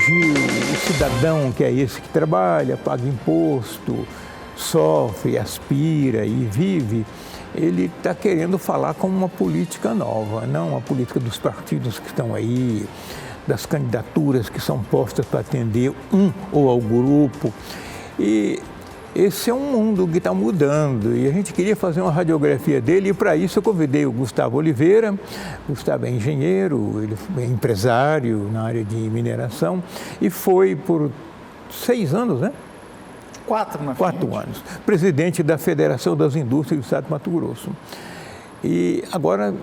hoje o cidadão, que é esse que trabalha, paga imposto, sofre, aspira e vive, ele está querendo falar com uma política nova, não uma política dos partidos que estão aí, das candidaturas que são postas para atender um ou ao grupo. E esse é um mundo que está mudando e a gente queria fazer uma radiografia dele e para isso eu convidei o Gustavo Oliveira. O Gustavo é engenheiro, ele é empresário na área de mineração e foi por 6 anos, né? 4 anos, presidente da Federação das Indústrias do Estado de Mato Grosso. E agora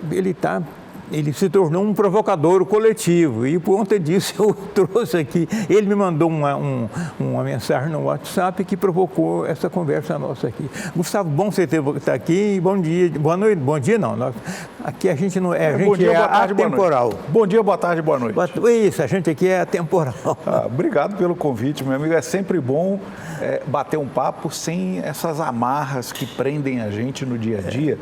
ele se tornou um provocador coletivo e por conta disso eu trouxe aqui, ele me mandou uma mensagem no WhatsApp que provocou essa conversa nossa aqui. Gustavo, bom você estar aqui, bom dia, boa noite, bom dia não, aqui a gente não é, a gente bom dia, boa tarde, atemporal. Bom dia, boa tarde, boa noite. Isso, a gente aqui é atemporal. Obrigado pelo convite, meu amigo, é sempre bom bater um papo sem essas amarras que prendem a gente no dia a dia.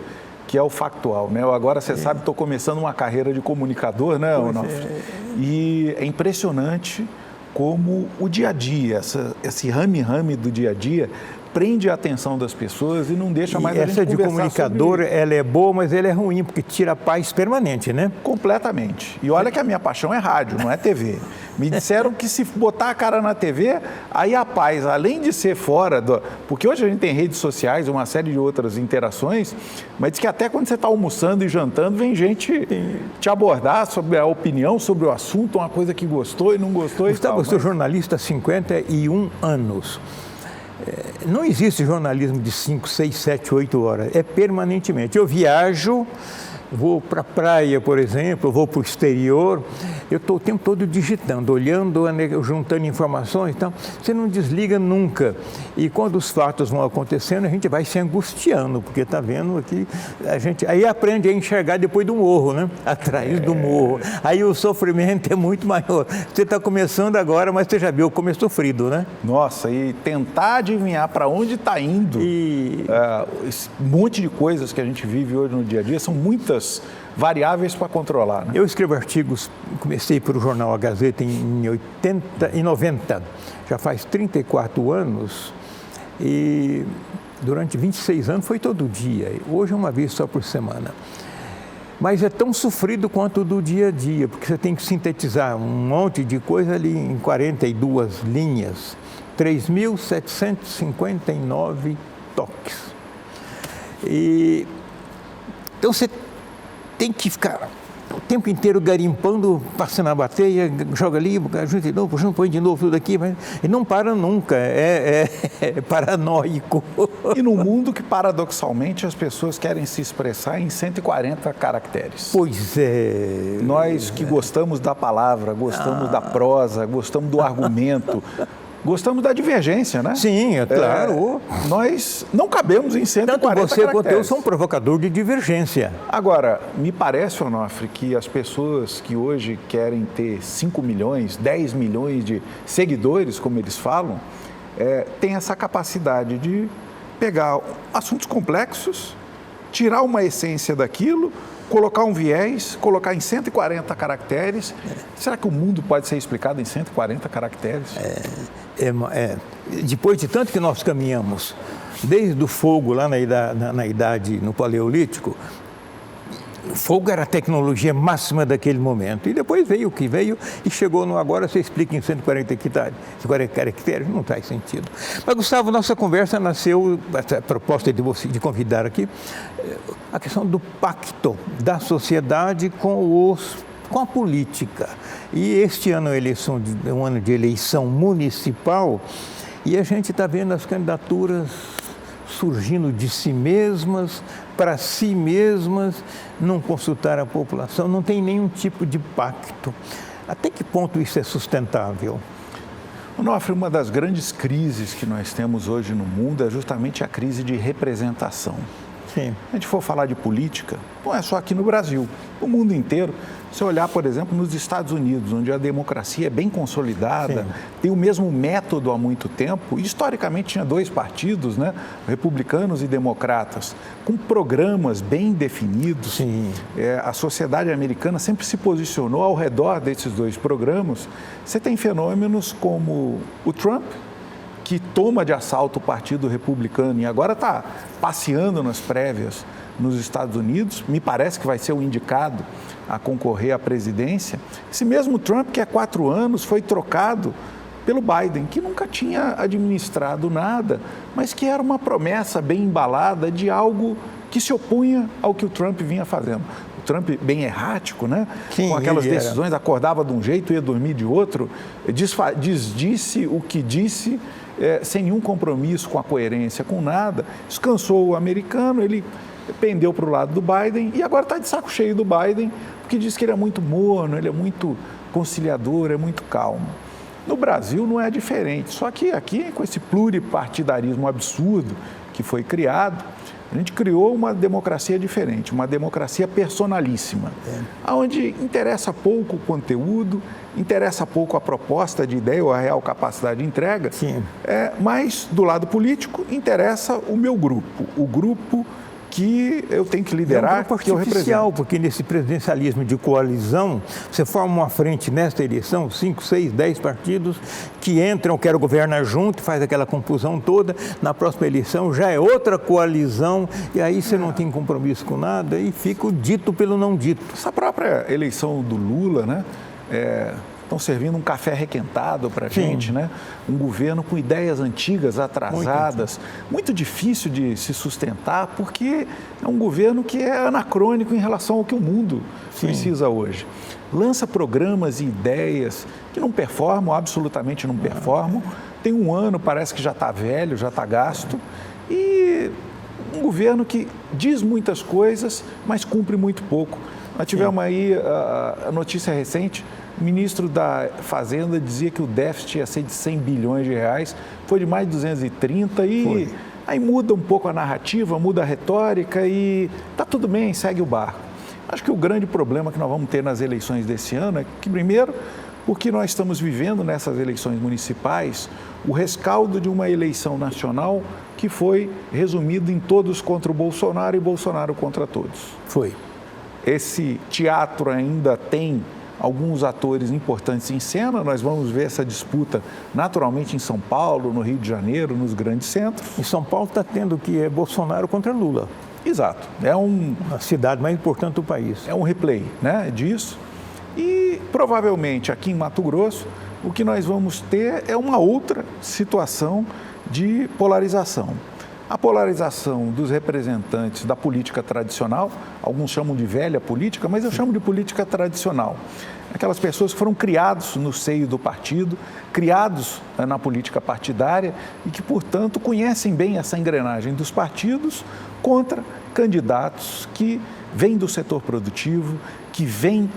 Que é o factual, né? Agora, você sabe, estou começando uma carreira de comunicador, né, Onofre? E é impressionante como o dia a dia, esse rame-rame do dia a dia, prende a atenção das pessoas e não deixa mais a gente conversar. Essa de comunicador, ela é boa, mas ela é ruim, porque tira a paz permanente, né? Completamente. E olha que a minha paixão é rádio, não é TV. Me disseram que se botar a cara na TV, aí a paz, além de ser fora, porque hoje a gente tem redes sociais, uma série de outras interações, mas diz que até quando você está almoçando e jantando, vem gente te abordar sobre a opinião, sobre o assunto, uma coisa que gostou e não gostou. Gustavo, eu sou jornalista há 51 anos. Não existe jornalismo de 5, 6, 7, 8 horas, é permanentemente. Eu viajo, vou para a praia, por exemplo, vou para o exterior, eu estou o tempo todo digitando, olhando, juntando informações, então você não desliga nunca. E quando os fatos vão acontecendo, a gente vai se angustiando, porque está vendo aqui, a gente aí aprende a enxergar depois do morro, né? Atrás do morro. Aí o sofrimento é muito maior. Você está começando agora, mas você já viu como é sofrido, né? Nossa, e tentar adivinhar para onde está indo, esse monte de coisas que a gente vive hoje no dia a dia, são muitas variáveis para controlar, né? Eu escrevo artigos, comecei para o jornal A Gazeta em 90, já faz 34 anos e durante 26 anos foi todo dia, hoje é uma vez só por semana. Mas é tão sofrido quanto o do dia a dia, porque você tem que sintetizar um monte de coisa ali em 42 linhas, 3.759 toques. E então você tem que ficar o tempo inteiro garimpando, passando a bateia, joga ali, junta de novo, põe de novo tudo aqui, mas e não para nunca, é paranoico. E no mundo que, paradoxalmente, as pessoas querem se expressar em 140 caracteres. Pois é. Nós que gostamos da palavra, gostamos da prosa, gostamos do argumento, gostamos da divergência, né? Sim, é claro. Nós não cabemos em 140 Tanto você caracteres. quanto eu são um provocador de divergência. Agora, me parece, Onofre, que as pessoas que hoje querem ter 5 milhões, 10 milhões de seguidores, como eles falam, têm essa capacidade de pegar assuntos complexos, tirar uma essência daquilo, colocar um viés, colocar em 140 caracteres. Será que o mundo pode ser explicado em 140 caracteres? Depois de tanto que nós caminhamos, desde o fogo lá na idade, no Paleolítico, o fogo era a tecnologia máxima daquele momento. E depois veio o que veio e chegou no agora, você explica em 140 caracteres, não faz sentido. Mas, Gustavo, nossa conversa nasceu, a proposta de convidar aqui, a questão do pacto da sociedade com a política. E este ano é um ano de eleição municipal e a gente está vendo as candidaturas surgindo de si mesmas, para si mesmas, não consultar a população, não tem nenhum tipo de pacto. Até que ponto isso é sustentável? Onofre, uma das grandes crises que nós temos hoje no mundo é justamente a crise de representação. Sim. A gente for falar de política, não é só aqui no Brasil, no mundo inteiro. Se olhar, por exemplo, nos Estados Unidos, onde a democracia é bem consolidada, Sim. tem o mesmo método há muito tempo, e historicamente tinha dois partidos, né? Republicanos e democratas, com programas bem definidos. Sim. A sociedade americana sempre se posicionou ao redor desses dois programas. Você tem fenômenos como o Trump, que toma de assalto o Partido Republicano e agora está passeando nas prévias nos Estados Unidos, me parece que vai ser o indicado a concorrer à presidência. Esse mesmo Trump, que há 4 anos foi trocado pelo Biden, que nunca tinha administrado nada, mas que era uma promessa bem embalada de algo que se opunha ao que o Trump vinha fazendo. O Trump bem errático, né? Sim, com aquelas ele decisões, acordava de um jeito e ia dormir de outro, disse o que disse, sem nenhum compromisso com a coerência, com nada. Isso cansou o americano, ele pendeu para o lado do Biden e agora está de saco cheio do Biden, porque diz que ele é muito morno, ele é muito conciliador, é muito calmo. No Brasil não é diferente, só que aqui, com esse pluripartidarismo absurdo que foi criado, a gente criou uma democracia diferente, uma democracia personalíssima, onde interessa pouco o conteúdo, interessa pouco a proposta de ideia ou a real capacidade de entrega, mas do lado político interessa o meu grupo, o grupo que eu tenho que liderar, que eu represento. Porque nesse presidencialismo de coalizão, você forma uma frente nesta eleição, 5, 6, 10 partidos que entram, quero governar junto, faz aquela confusão toda, na próxima eleição já é outra coalizão, e aí você não tem compromisso com nada e fica o dito pelo não dito. Essa própria eleição do Lula, né? Estão servindo um café requentado para a gente, né? Um governo com ideias antigas, atrasadas, muito difícil de se sustentar, porque é um governo que é anacrônico em relação ao que o mundo precisa hoje. Lança programas e ideias que não performam, absolutamente não performam. Tem 1 ano, parece que já está velho, já está gasto. E um governo que diz muitas coisas, mas cumpre muito pouco. Nós tivemos aí a notícia recente, o ministro da Fazenda dizia que o déficit ia ser de 100 bilhões de reais, foi de mais de 230 e aí muda um pouco a narrativa, muda a retórica e está tudo bem, segue o barco. Acho que o grande problema que nós vamos ter nas eleições desse ano é que, primeiro, porque nós estamos vivendo nessas eleições municipais o rescaldo de uma eleição nacional que foi resumido em todos contra o Bolsonaro e Bolsonaro contra todos. Foi. Esse teatro ainda tem alguns atores importantes em cena, nós vamos ver essa disputa naturalmente em São Paulo, no Rio de Janeiro, nos grandes centros. Em São Paulo está tendo que é Bolsonaro contra Lula. Exato. A cidade mais importante do país. É um replay, né, disso. E provavelmente aqui em Mato Grosso, o que nós vamos ter é uma outra situação de polarização. A polarização dos representantes da política tradicional, alguns chamam de velha política, mas eu chamo de política tradicional. Aquelas pessoas que foram criados no seio do partido, criados na política partidária e que, portanto, conhecem bem essa engrenagem dos partidos contra candidatos que vêm do setor produtivo, que vêm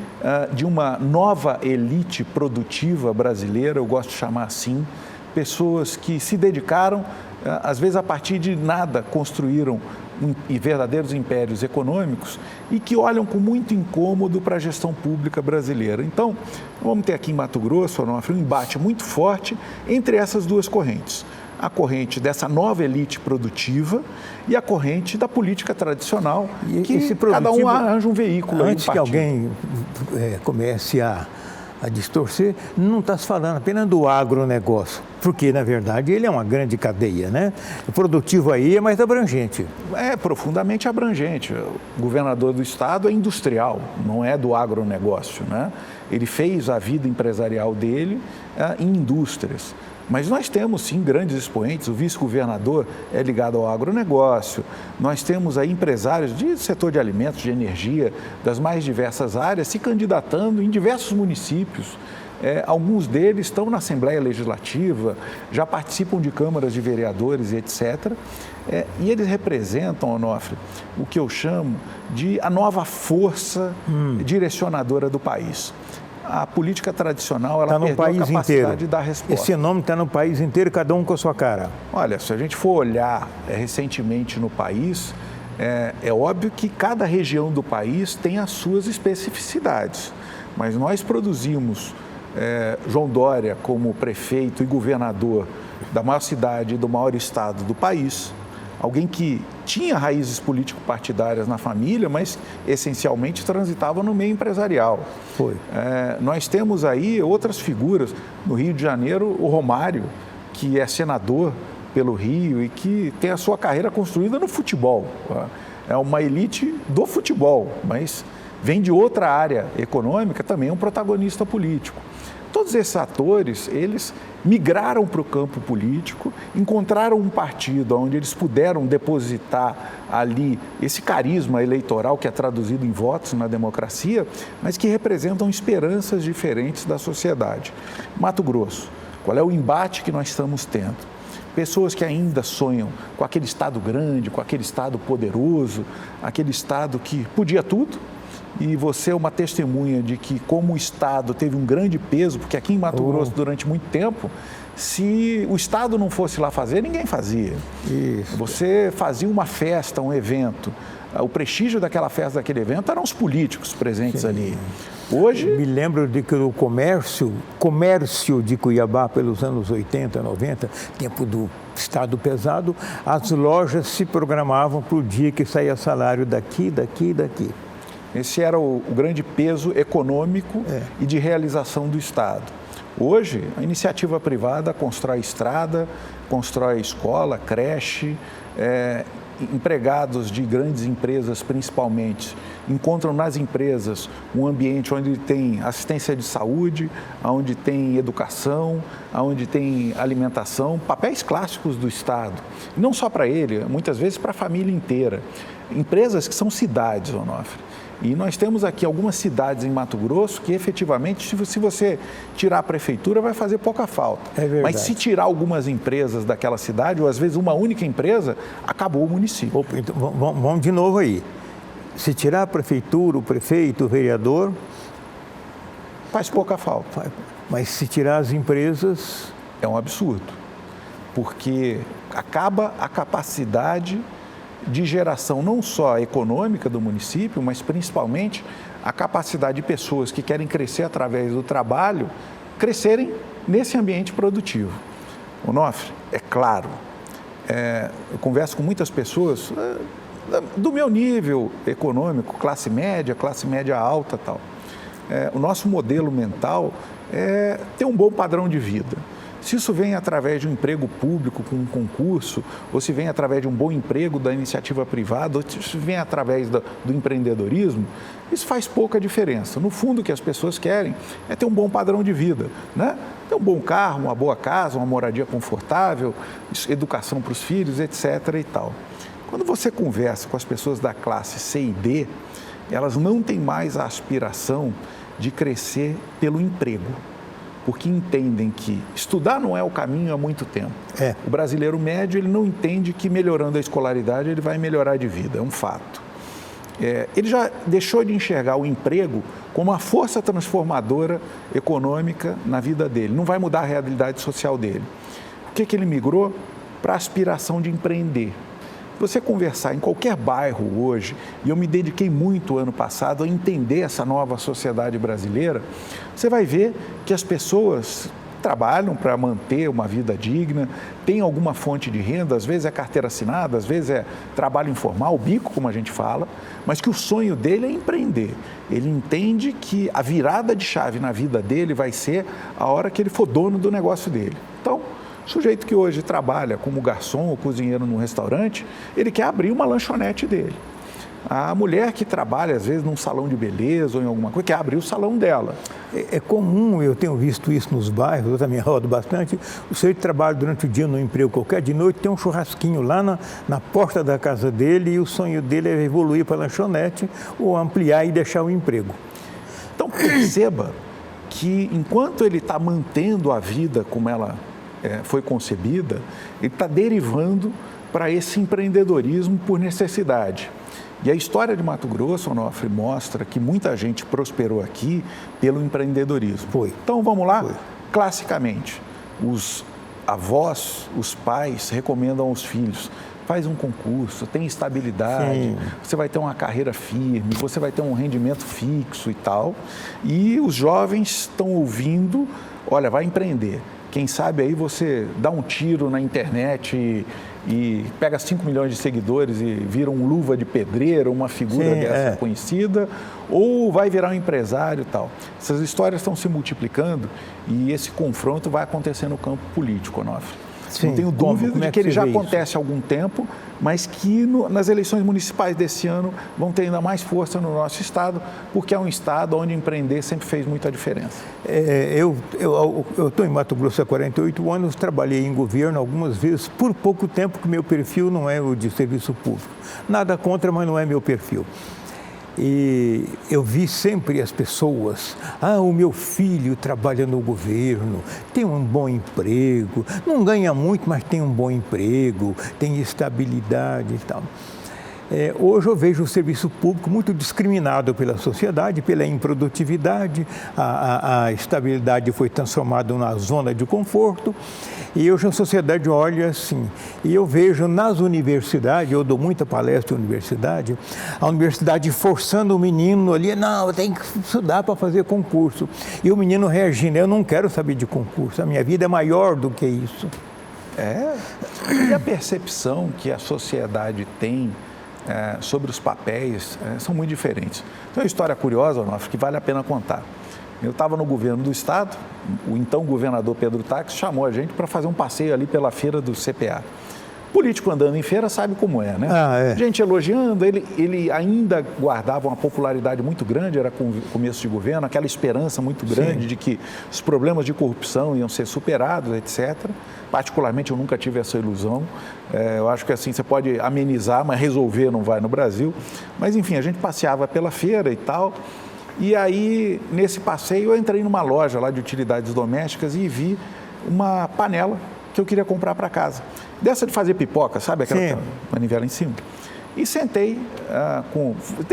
de uma nova elite produtiva brasileira, eu gosto de chamar assim, pessoas que se dedicaram, às vezes a partir de nada, construíram verdadeiros impérios econômicos e que olham com muito incômodo para a gestão pública brasileira. Então, vamos ter aqui em Mato Grosso, Onofre, um embate muito forte entre essas duas correntes. A corrente dessa nova elite produtiva e a corrente da política tradicional, que cada um arranja um veículo. Antes que alguém comece a distorcer, não está se falando apenas do agronegócio, porque, na verdade, ele é uma grande cadeia, né? O produtivo aí é mais abrangente. É profundamente abrangente. O governador do estado é industrial, não é do agronegócio, né? Ele fez a vida empresarial dele em indústrias. Mas nós temos, sim, grandes expoentes. O vice-governador é ligado ao agronegócio. Nós temos aí empresários do setor de alimentos, de energia, das mais diversas áreas, se candidatando em diversos municípios. Alguns deles estão na Assembleia Legislativa, já participam de câmaras de vereadores e etc. E eles representam, Onofre, o que eu chamo de a nova força direcionadora do país. A política tradicional, ela perdeu a capacidade de dar resposta. Esse nome está no país inteiro, cada um com a sua cara. Olha, se a gente for olhar recentemente no país, É óbvio que cada região do país tem as suas especificidades, mas nós produzimos João Dória como prefeito e governador da maior cidade e do maior estado do país, alguém que tinha raízes político-partidárias na família, mas essencialmente transitava no meio empresarial. Nós temos aí outras figuras. No Rio de Janeiro, o Romário, que é senador pelo Rio e que tem a sua carreira construída no futebol. É uma elite do futebol, mas vem de outra área econômica, também é um protagonista político. Todos esses atores, eles migraram para o campo político, encontraram um partido onde eles puderam depositar ali esse carisma eleitoral que é traduzido em votos na democracia, mas que representam esperanças diferentes da sociedade. Mato Grosso, qual é o embate que nós estamos tendo? Pessoas que ainda sonham com aquele estado grande, com aquele estado poderoso, aquele estado que podia tudo. E você é uma testemunha de que, como o Estado teve um grande peso, porque aqui em Mato Grosso, durante muito tempo, se o Estado não fosse lá fazer, ninguém fazia. Isso. Você fazia uma festa, um evento. O prestígio daquela festa, daquele evento, eram os políticos presentes ali. Hoje... Me lembro de que o comércio de Cuiabá, pelos anos 80, 90, tempo do Estado pesado, as lojas se programavam para o dia que saía salário daqui, daqui e daqui. Esse era o grande peso econômico e de realização do Estado. Hoje, a iniciativa privada constrói estrada, constrói escola, creche, empregados de grandes empresas, principalmente, encontram nas empresas um ambiente onde tem assistência de saúde, onde tem educação, onde tem alimentação, papéis clássicos do Estado. E não só para ele, muitas vezes para a família inteira. Empresas que são cidades, Onofre. E nós temos aqui algumas cidades em Mato Grosso que, efetivamente, se você tirar a prefeitura, vai fazer pouca falta. É verdade. Mas se tirar algumas empresas daquela cidade, ou às vezes uma única empresa, acabou o município. Opa, então, vamos de novo aí. Se tirar a prefeitura, o prefeito, o vereador... Faz pouca falta. Mas se tirar as empresas... É um absurdo, porque acaba a capacidade de geração não só econômica do município, mas principalmente a capacidade de pessoas que querem crescer através do trabalho, crescerem nesse ambiente produtivo. Onofre, é claro, eu converso com muitas pessoas do meu nível econômico, classe média alta, tal. O nosso modelo mental é ter um bom padrão de vida. Se isso vem através de um emprego público com um concurso, ou se vem através de um bom emprego da iniciativa privada, ou se vem através do empreendedorismo, isso faz pouca diferença. No fundo, o que as pessoas querem é ter um bom padrão de vida, né? Ter um bom carro, uma boa casa, uma moradia confortável, educação para os filhos, etc. e tal. Quando você conversa com as pessoas da classe C e D, elas não têm mais a aspiração de crescer pelo emprego, porque entendem que estudar não é o caminho há muito tempo. O brasileiro médio, ele não entende que melhorando a escolaridade ele vai melhorar de vida, é um fato. Ele já deixou de enxergar o emprego como uma força transformadora econômica na vida dele, não vai mudar a realidade social dele. O que ele migrou? Para a aspiração de empreender. Se você conversar em qualquer bairro hoje, e eu me dediquei muito ano passado a entender essa nova sociedade brasileira, você vai ver que as pessoas trabalham para manter uma vida digna, tem alguma fonte de renda, às vezes é carteira assinada, às vezes é trabalho informal, bico, como a gente fala, mas que o sonho dele é empreender. Ele entende que a virada de chave na vida dele vai ser a hora que ele for dono do negócio dele. Então, o sujeito que hoje trabalha como garçom ou cozinheiro num restaurante, ele quer abrir uma lanchonete dele. A mulher que trabalha, às vezes, num salão de beleza ou em alguma coisa, quer abrir o salão dela. É comum, eu tenho visto isso nos bairros, eu também rodo bastante, o sujeito trabalha durante o dia no emprego qualquer, de noite tem um churrasquinho lá na porta da casa dele e o sonho dele é evoluir para a lanchonete ou ampliar e deixar o emprego. Então, perceba que enquanto ele está mantendo a vida como ela foi concebida, ele está derivando para esse empreendedorismo por necessidade. E a história de Mato Grosso, Onofre, mostra que muita gente prosperou aqui pelo empreendedorismo. Então, vamos lá? Classicamente, os avós, os pais recomendam aos filhos, faz um concurso, tem estabilidade, Sim. você vai ter uma carreira firme, você vai ter um rendimento fixo e tal. E os jovens estão ouvindo, olha, vai empreender. Quem sabe aí você dá um tiro na internet e pega 5 milhões de seguidores e vira um luva de pedreiro, uma figura dessa conhecida, ou vai virar um empresário e tal. Essas histórias estão se multiplicando e esse confronto vai acontecer no campo político, Onofre. Sim, não tenho dúvida de que ele já acontece há algum tempo, mas que nas eleições municipais desse ano vão ter ainda mais força no nosso estado, porque é um estado onde empreender sempre fez muita diferença. Eu estou em Mato Grosso há 48 anos, trabalhei em governo algumas vezes, por pouco tempo, que meu perfil não é o de serviço público. Nada contra, mas não é meu perfil. E eu vi sempre as pessoas, o meu filho trabalha no governo, tem um bom emprego, não ganha muito, mas tem um bom emprego, tem estabilidade e tal. Hoje eu vejo o serviço público muito discriminado pela sociedade, pela improdutividade, a estabilidade foi transformada numa zona de conforto, e hoje a sociedade olha assim, e eu vejo nas universidades, eu dou muita palestra em universidade, a universidade forçando o menino ali, não, tem que estudar para fazer concurso, e o menino reagindo, eu não quero saber de concurso, a minha vida é maior do que isso. E a percepção que a sociedade tem sobre os papéis são muito diferentes. Então, é uma história curiosa, Onofre, que vale a pena contar. Eu estava no governo do estado, o então governador Pedro Táxi chamou a gente para fazer um passeio ali pela feira do CPA. Político andando em feira sabe como é, né? Gente elogiando, ele ainda guardava uma popularidade muito grande, era começo de governo, aquela esperança muito grande de que os problemas de corrupção iam ser superados, etc. Particularmente, eu nunca tive essa ilusão. Eu acho que assim, você pode amenizar, mas resolver não vai no Brasil. Mas, enfim, a gente passeava pela feira e tal. E aí, nesse passeio, eu entrei numa loja lá de utilidades domésticas e vi uma panela que eu queria comprar para casa. Dessa de fazer pipoca, sabe? Aquela manivela em cima. E sentei,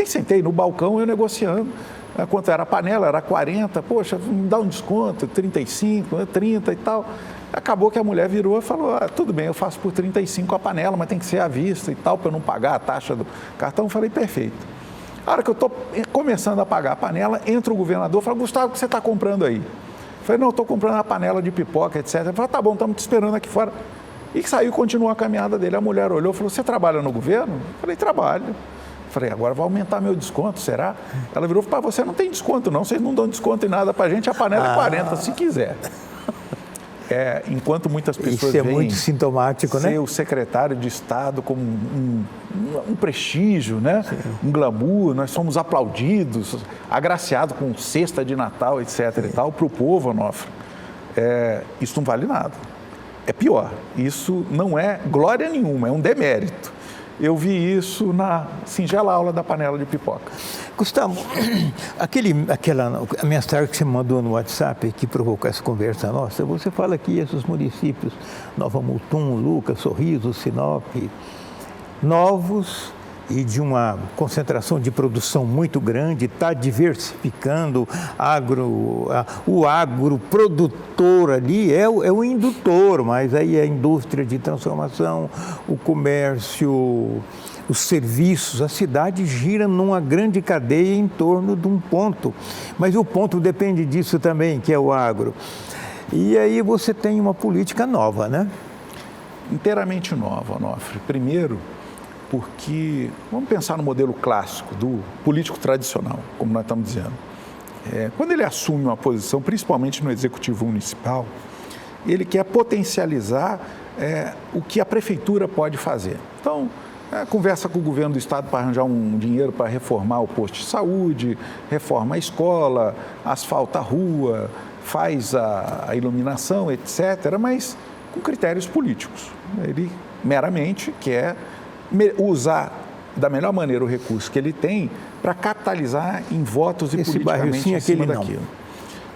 sentei no balcão, eu negociando. Quanto era a panela? Era 40. Poxa, me dá um desconto, 35, 30 e tal. Acabou que a mulher virou e falou, tudo bem, eu faço por 35 a panela, mas tem que ser à vista e tal, para eu não pagar a taxa do cartão. Eu falei, perfeito. A hora que eu estou começando a pagar a panela, entra o governador e fala, Gustavo, o que você está comprando aí? Eu falei, não, eu estou comprando uma panela de pipoca, etc. Ele falou, tá bom, estamos te esperando aqui fora. E saiu e continuou a caminhada dele. A mulher olhou e falou, você trabalha no governo? Eu falei, trabalho. Eu falei, agora vai aumentar meu desconto, será? Ela virou e falou, você não tem desconto não, vocês não dão desconto em nada para a gente, a panela é 40, se quiser. Enquanto muitas pessoas veem muito sintomático, ser o secretário de Estado como um prestígio, né? Um glamour, nós somos aplaudidos, agraciados com cesta de Natal, etc. e tal, para o povo, Onofre, isso não vale nada. É pior, isso não é glória nenhuma, é um demérito. Eu vi isso na singela aula da panela de pipoca. Gustavo, a mensagem que você mandou no WhatsApp que provocou essa conversa nossa, você fala que esses municípios, Nova Mutum, Lucas, Sorriso, Sinop, novos e de uma concentração de produção muito grande, está diversificando o agroprodutor ali, é o indutor, mas aí a indústria de transformação, o comércio, os serviços, a cidade gira numa grande cadeia em torno de um ponto, mas o ponto depende disso também, que é o agro. E aí você tem uma política nova, né? Inteiramente nova, Onofre. Primeiro, porque, vamos pensar no modelo clássico do político tradicional, como nós estamos dizendo. Quando ele assume uma posição, principalmente no executivo municipal, ele quer potencializar o que a prefeitura pode fazer. Então, conversa com o governo do estado para arranjar um dinheiro para reformar o posto de saúde, reforma a escola, asfalta a rua, faz a iluminação, etc., mas com critérios políticos. Ele meramente quer usar da melhor maneira o recurso que ele tem para capitalizar em votos e politicamente em cima daquilo.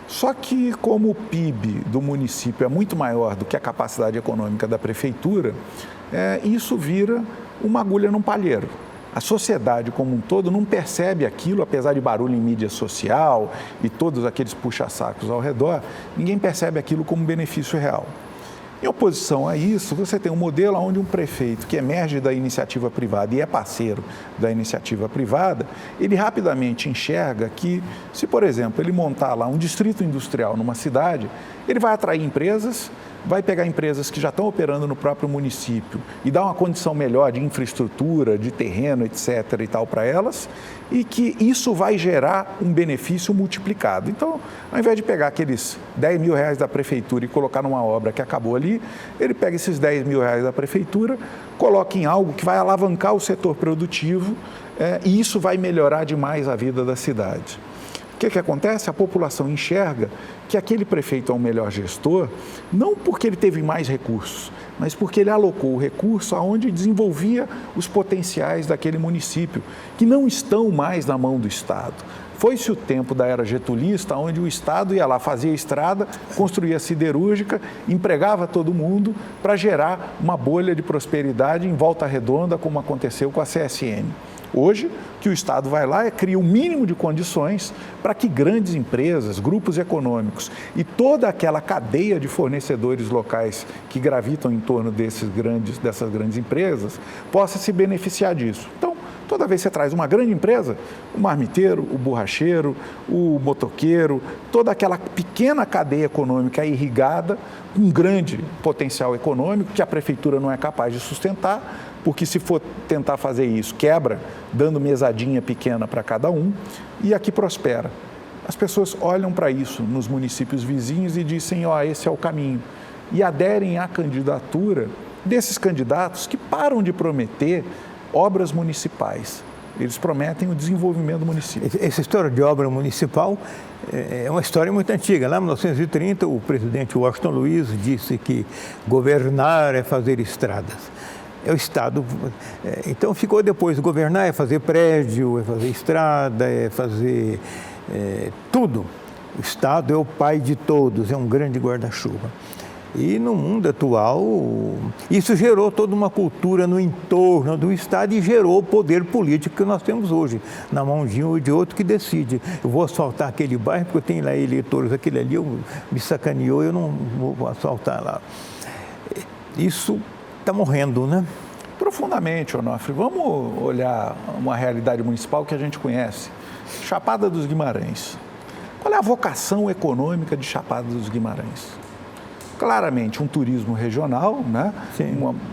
Só que como o PIB do município é muito maior do que a capacidade econômica da prefeitura, isso vira uma agulha num palheiro. A sociedade como um todo não percebe aquilo, apesar de barulho em mídia social e todos aqueles puxa-sacos ao redor, ninguém percebe aquilo como benefício real. Em oposição a isso, você tem um modelo onde um prefeito que emerge da iniciativa privada e é parceiro da iniciativa privada, ele rapidamente enxerga que, se, por exemplo, ele montar lá um distrito industrial numa cidade, ele vai atrair empresas, vai pegar empresas que já estão operando no próprio município e dar uma condição melhor de infraestrutura, de terreno, etc. e tal para elas, e que isso vai gerar um benefício multiplicado. Então, ao invés de pegar aqueles R$10 mil da prefeitura e colocar numa obra que acabou ali, ele pega esses R$10 mil da prefeitura, coloca em algo que vai alavancar o setor produtivo e isso vai melhorar demais a vida da cidade. O que acontece? A população enxerga que aquele prefeito é um melhor gestor, não porque ele teve mais recursos, mas porque ele alocou o recurso aonde desenvolvia os potenciais daquele município, que não estão mais na mão do Estado. Foi-se o tempo da era getulista, onde o Estado ia lá, fazia estrada, construía siderúrgica, empregava todo mundo para gerar uma bolha de prosperidade em Volta Redonda, como aconteceu com a CSN. Hoje, o que o Estado vai lá cria o mínimo de condições para que grandes empresas, grupos econômicos e toda aquela cadeia de fornecedores locais que gravitam em torno dessas grandes empresas possa se beneficiar disso. Então, toda vez que você traz uma grande empresa, o marmiteiro, o borracheiro, o motoqueiro, toda aquela pequena cadeia econômica irrigada, com grande potencial econômico que a prefeitura não é capaz de sustentar, porque se for tentar fazer isso, quebra, dando mesadinha pequena para cada um, e aqui prospera. As pessoas olham para isso nos municípios vizinhos e dizem, esse é o caminho. E aderem à candidatura desses candidatos que param de prometer obras municipais. Eles prometem o desenvolvimento do município. Essa história de obra municipal é uma história muito antiga. Lá em 1930, o presidente Washington Luiz disse que governar é fazer estradas. É o Estado. Então ficou depois, governar é fazer prédio, é fazer estrada, é fazer tudo. O Estado é o pai de todos, é um grande guarda-chuva. E no mundo atual, isso gerou toda uma cultura no entorno do Estado e gerou o poder político que nós temos hoje, na mão de um ou de outro que decide. Eu vou asfaltar aquele bairro porque eu tenho lá eleitores, aquele ali me sacaneou, eu não vou asfaltar lá. Isso está morrendo, né? Profundamente, Onofre. Vamos olhar uma realidade municipal que a gente conhece. Chapada dos Guimarães. Qual é a vocação econômica de Chapada dos Guimarães? Claramente, um turismo regional, né?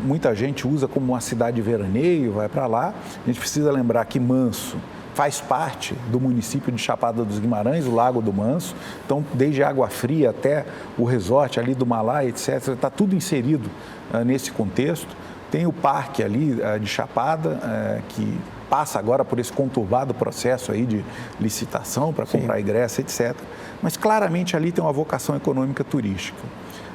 Muita gente usa como uma cidade de veraneio, vai para lá. A gente precisa lembrar que Manso faz parte do município de Chapada dos Guimarães, o Lago do Manso. Então, desde Água Fria até o resort ali do Malá, etc., está tudo inserido nesse contexto. Tem o parque ali de Chapada, que passa agora por esse conturbado processo aí de licitação para comprar ingresso, etc. Mas claramente ali tem uma vocação econômica turística.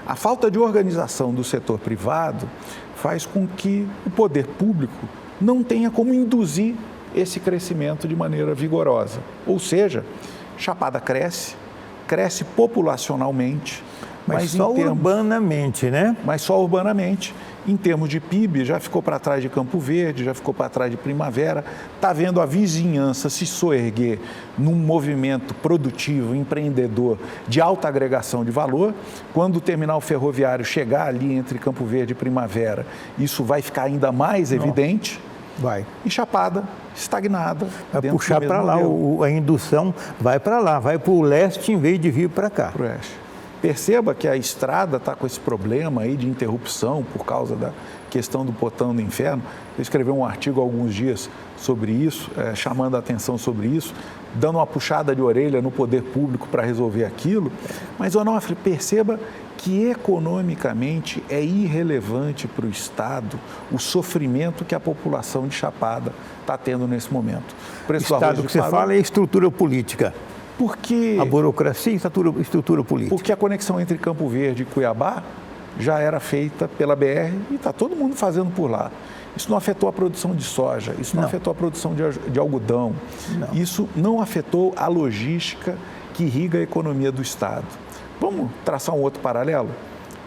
A falta de organização do setor privado faz com que o poder público não tenha como induzir esse crescimento de maneira vigorosa. Ou seja, Chapada cresce populacionalmente, mas só urbanamente, né? Mas só urbanamente. Em termos de PIB, já ficou para trás de Campo Verde, já ficou para trás de Primavera. Está vendo a vizinhança se soerguer num movimento produtivo, empreendedor, de alta agregação de valor. Quando o terminal ferroviário chegar ali entre Campo Verde e Primavera, isso vai ficar ainda mais evidente. Vai. E Chapada, estagnada. Vai puxar para lá, a indução vai para lá, vai para o leste em vez de vir para cá. Para o oeste. Perceba que a estrada está com esse problema aí de interrupção por causa da questão do Portão do Inferno. Eu escrevi um artigo há alguns dias sobre isso, chamando a atenção sobre isso, dando uma puxada de orelha no poder público para resolver aquilo. Mas, Onofre, perceba que economicamente é irrelevante para o Estado o sofrimento que a população de Chapada está tendo nesse momento. O Estado que você fala é estrutura política. Porque a burocracia e estrutura política. Porque a conexão entre Campo Verde e Cuiabá já era feita pela BR e está todo mundo fazendo por lá. Isso não afetou a produção de soja, isso não afetou a produção de algodão, isso não afetou a logística que irriga a economia do Estado. Vamos traçar um outro paralelo?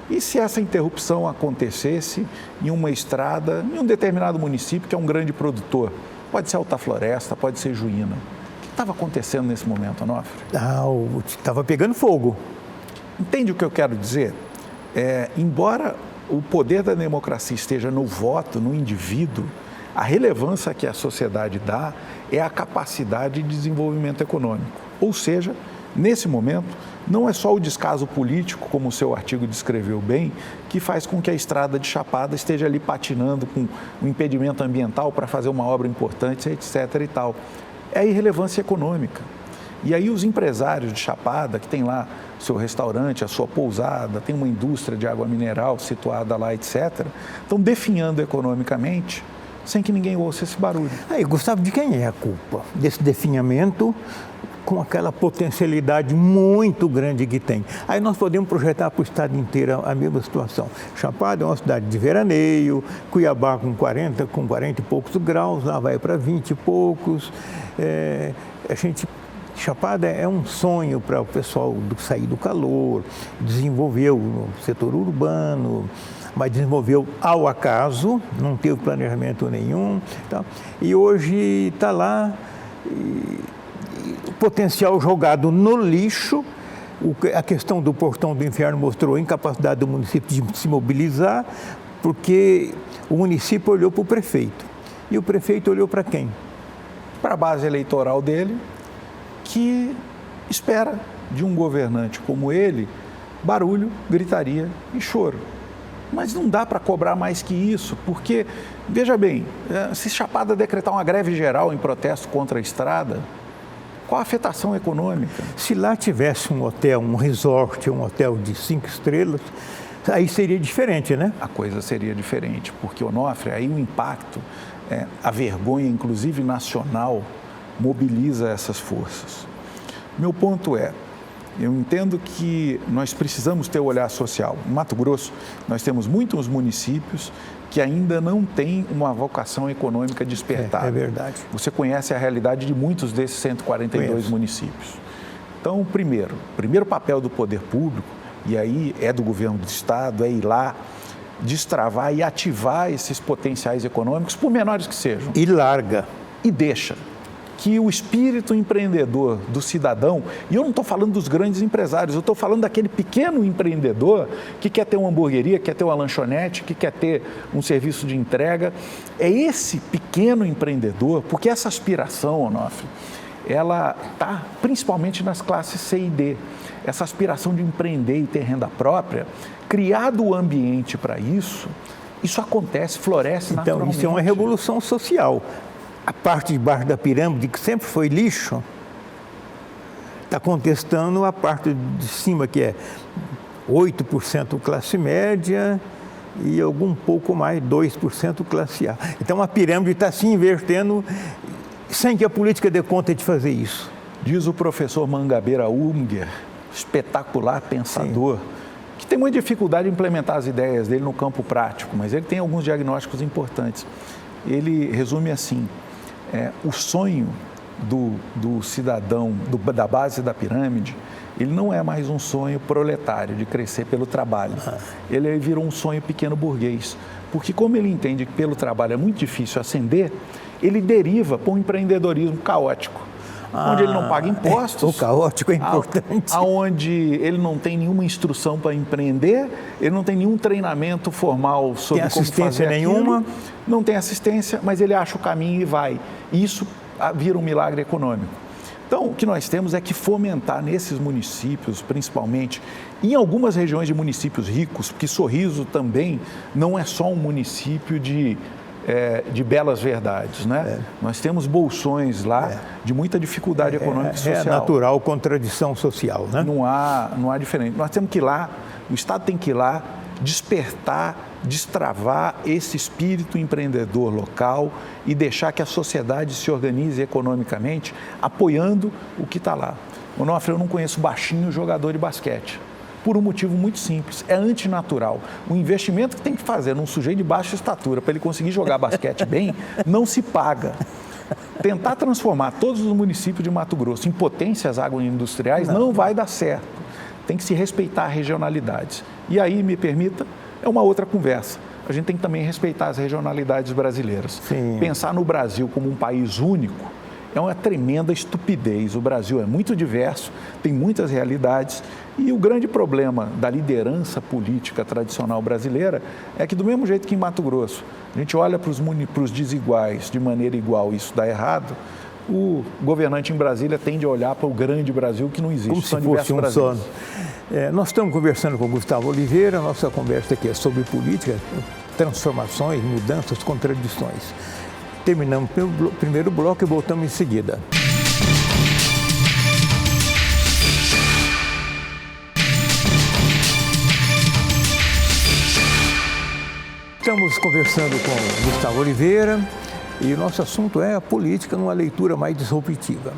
E se essa interrupção acontecesse em uma estrada, em um determinado município que é um grande produtor? Pode ser Alta Floresta, pode ser Juína. O que estava acontecendo nesse momento, Onofre? Estava pegando fogo. Entende o que eu quero dizer? embora o poder da democracia esteja no voto, no indivíduo, a relevância que a sociedade dá é a capacidade de desenvolvimento econômico. Ou seja, nesse momento, não é só o descaso político, como o seu artigo descreveu bem, que faz com que a estrada de Chapada esteja ali patinando com o impedimento ambiental para fazer uma obra importante, etc. e tal. É a irrelevância econômica. E aí os empresários de Chapada, que tem lá seu restaurante, a sua pousada, tem uma indústria de água mineral situada lá, etc., estão definhando economicamente sem que ninguém ouça esse barulho. Aí, Gustavo, de quem é a culpa desse definhamento com aquela potencialidade muito grande que tem? Aí nós podemos projetar para o estado inteiro a mesma situação. Chapada é uma cidade de veraneio, Cuiabá com 40 e poucos graus, lá vai para 20 e poucos. Chapada é um sonho para o pessoal sair do calor, desenvolveu o setor urbano, mas desenvolveu ao acaso, não teve planejamento nenhum. Tá? E hoje está lá, o potencial jogado no lixo. A questão do Portão do Inferno mostrou a incapacidade do município de se mobilizar, porque o município olhou para o prefeito. E o prefeito olhou para quem? Para a base eleitoral dele, que espera de um governante como ele barulho, gritaria e choro. Mas não dá para cobrar mais que isso, porque, veja bem, se Chapada decretar uma greve geral em protesto contra a estrada, qual a afetação econômica? Se lá tivesse um hotel, um resort, um hotel de 5 estrelas, aí seria diferente, né? A coisa seria diferente, porque, Onofre, aí o impacto, a vergonha, inclusive nacional, mobiliza essas forças. Meu ponto é, eu entendo que nós precisamos ter o olhar social. Em Mato Grosso, nós temos muitos municípios que ainda não têm uma vocação econômica despertada. É verdade. Você conhece a realidade de muitos desses 142 municípios. Então, o primeiro papel do poder público, e aí é do governo do estado, é ir lá, destravar e ativar esses potenciais econômicos, por menores que sejam. E larga. E deixa que o espírito empreendedor do cidadão, e eu não estou falando dos grandes empresários, eu estou falando daquele pequeno empreendedor que quer ter uma hamburgueria, quer ter uma lanchonete, que quer ter um serviço de entrega. É esse pequeno empreendedor, porque essa aspiração, Onofre, ela está principalmente nas classes C e D. Essa aspiração de empreender e ter renda própria, criado o ambiente para isso acontece, floresce naturalmente. Então, isso é uma revolução social. A parte de baixo da pirâmide, que sempre foi lixo, está contestando a parte de cima, que é 8% classe média e algum pouco mais, 2% classe A. Então, a pirâmide está se invertendo sem que a política dê conta de fazer isso. Diz o professor Mangabeira Unger, espetacular pensador, que tem muita dificuldade em implementar as ideias dele no campo prático, mas ele tem alguns diagnósticos importantes. Ele resume assim: o sonho do cidadão, da base da pirâmide, ele não é mais um sonho proletário de crescer pelo trabalho. Ele virou um sonho pequeno burguês, porque como ele entende que pelo trabalho é muito difícil ascender, ele deriva para um empreendedorismo caótico, onde ele não paga impostos. O caótico é importante. Onde ele não tem nenhuma instrução para empreender, ele não tem nenhum treinamento formal sobre como fazer nenhuma. Aquilo, não tem assistência, mas ele acha o caminho e vai. Isso vira um milagre econômico. Então, o que nós temos é que fomentar nesses municípios, principalmente, em algumas regiões de municípios ricos, porque Sorriso também não é só um município de belas verdades, né? Nós temos bolsões lá de muita dificuldade econômica e social. É natural contradição social, né? Não há diferente. Nós temos que ir lá, o Estado tem que ir lá, despertar, destravar esse espírito empreendedor local e deixar que a sociedade se organize economicamente, apoiando o que está lá. Onofre, eu não conheço baixinho jogador de basquete, por um motivo muito simples, é antinatural. O investimento que tem que fazer num sujeito de baixa estatura para ele conseguir jogar basquete bem, não se paga. Tentar transformar todos os municípios de Mato Grosso em potências agroindustriais não vai dar certo. Tem que se respeitar regionalidades. E aí, me permita, é uma outra conversa. A gente tem que também respeitar as regionalidades brasileiras. Sim. Pensar no Brasil como um país único é uma tremenda estupidez. O Brasil é muito diverso, tem muitas realidades e o grande problema da liderança política tradicional brasileira é que, do mesmo jeito que em Mato Grosso, a gente olha para os desiguais de maneira igual e isso dá errado, o governante em Brasília tende a olhar para o grande Brasil que não existe. Como se fosse um sonho. Nós estamos conversando com o Gustavo Oliveira, nossa conversa aqui é sobre política, transformações, mudanças, contradições. Terminamos o primeiro bloco e voltamos em seguida. Estamos conversando com o Gustavo Oliveira e o nosso assunto é a política numa leitura mais disruptiva.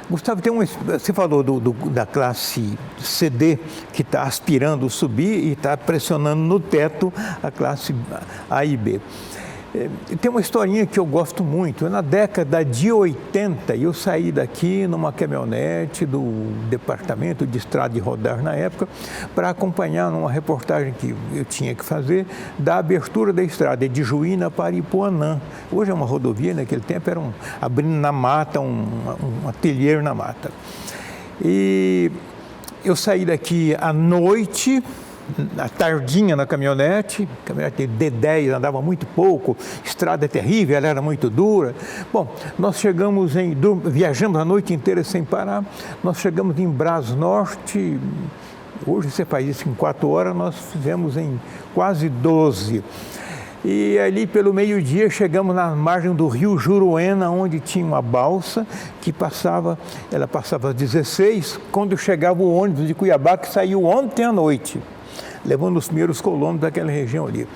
Gustavo, você falou da classe CD que está aspirando a subir e está pressionando no teto a classe A e B. Tem uma historinha que eu gosto muito. Na década de 80, eu saí daqui numa caminhonete do Departamento de Estrada e Rodar na época para acompanhar numa reportagem que eu tinha que fazer da abertura da estrada de Juína para Ipuanã. Hoje é uma rodovia, naquele tempo era abrindo na mata, um ateliê na mata. E eu saí daqui à noite, à tardinha na caminhonete D10, andava muito pouco, estrada terrível, ela era muito dura. Bom, nós viajamos a noite inteira sem parar, nós chegamos em Brás Norte, hoje você faz isso em 4 horas, nós fizemos em quase 12. E ali pelo meio-dia chegamos na margem do rio Juruena, onde tinha uma balsa que ela passava às 16, quando chegava o ônibus de Cuiabá, que saiu ontem à noite, levando os primeiros colonos daquela região ali.